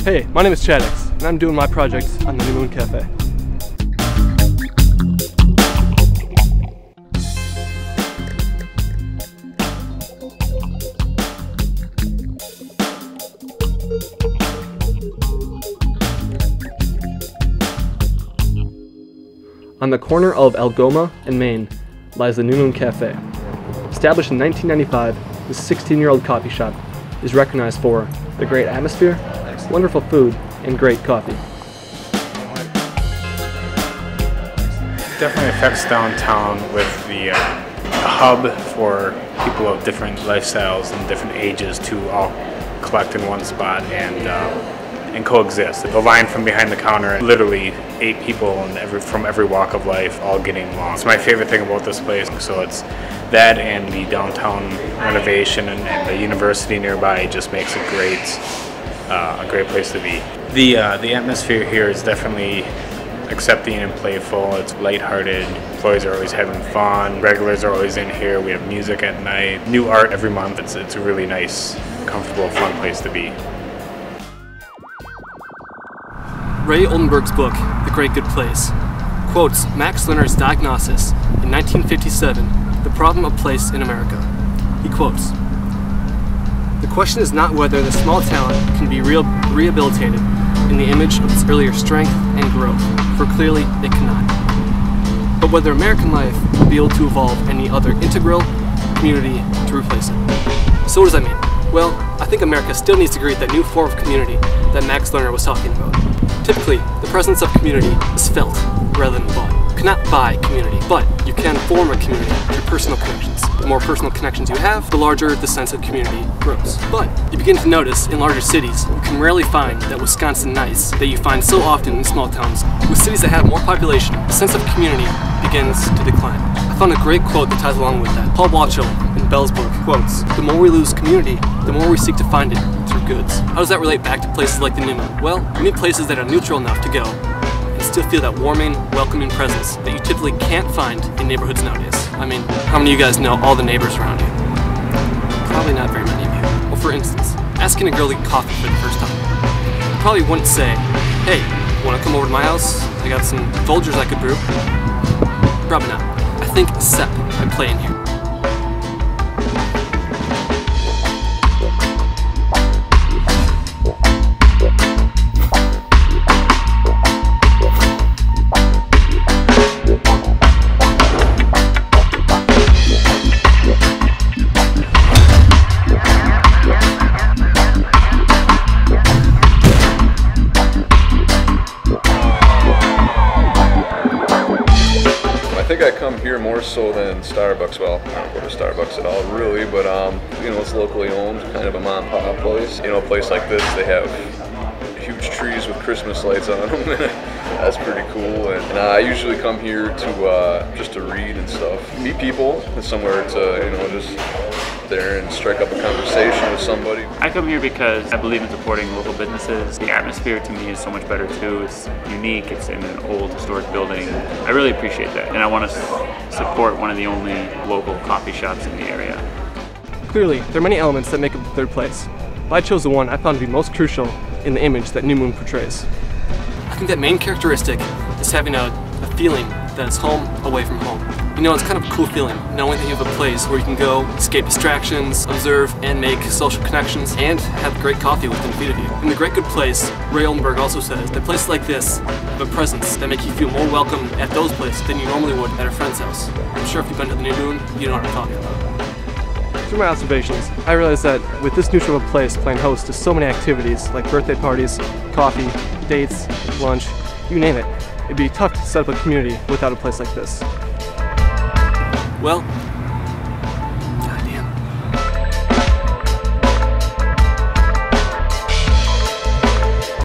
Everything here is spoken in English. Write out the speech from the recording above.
Hey, my name is Chadix, and I'm doing my project on the New Moon Cafe. On the corner of Algoma and Main lies the New Moon Cafe. Established in 1995, this 16-year-old coffee shop is recognized for the great atmosphere, wonderful food, and great coffee. Definitely affects downtown with the hub for people of different lifestyles and different ages to all collect in one spot and coexist. The line from behind the counter, literally 8 people from every walk of life all getting along. It's my favorite thing about this place. So it's that and the downtown renovation and the university nearby just makes it a great place to be. The atmosphere here is definitely accepting and playful. It's lighthearted. Employees are always having fun. Regulars are always in here. We have music at night. New art every month. It's a really nice, comfortable, fun place to be. Ray Oldenburg's book, The Great Good Place, quotes Max Lerner's diagnosis in 1957, The Problem of Place in America. He quotes, "The question is not whether the small talent can be rehabilitated in the image of its earlier strength and growth, for clearly it cannot, but whether American life will be able to evolve any other integral community to replace it." So what does that mean? Well, I think America still needs to create that new form of community that Max Lerner was talking about. Typically, the presence of community is felt rather than bought. You cannot buy community, but you can form a community through personal connections. The more personal connections you have, the larger the sense of community grows. But you begin to notice in larger cities, you can rarely find that Wisconsin nice that you find so often in small towns. With cities that have more population, the sense of community begins to decline. I found a great quote that ties along with that. Paul Watchell in Bell's book quotes, "The more we lose community, the more we seek to find it through goods." How does that relate back to places like the New Moon? Well, you need places that are neutral enough to go and still feel that warming, welcoming presence that you typically can't find in neighborhoods nowadays. I mean, how many of you guys know all the neighbors around you? Probably not very many of you. Well, for instance, asking a girl to get coffee for the first time. You probably wouldn't say, "Hey, wanna come over to my house? I got some Folgers I could brew." Probably not. I think SEP might play in here. I think I come here more so than Starbucks. Well, I don't go to Starbucks at all really, but you know, it's locally owned, kind of a mom and pop place. You know, a place like this, they have huge trees with Christmas lights on them. That's pretty cool. And I usually come here to just to read and stuff, meet people, and somewhere to, you know, just there and strike up a conversation with somebody. I come here because I believe in supporting local businesses. The atmosphere to me is so much better too. It's unique, it's in an old historic building. I really appreciate that, and I want to support one of the only local coffee shops in the area. Clearly, there are many elements that make up the third place, but I chose the one I found to be most crucial in the image that New Moon portrays. I think that main characteristic is having a feeling that it's home away from home. You know, it's kind of a cool feeling, knowing that you have a place where you can go, escape distractions, observe and make social connections, and have great coffee within feet of you. In The Great Good Place, Ray Oldenburg also says that places like this have a presence that make you feel more welcome at those places than you normally would at a friend's house. I'm sure if you've been to the New Moon, you know what I'm talking about. Through my observations, I realized that with this neutral of a place playing host to so many activities like birthday parties, coffee, dates, lunch, you name it, it'd be tough to set up a community without a place like this. Well,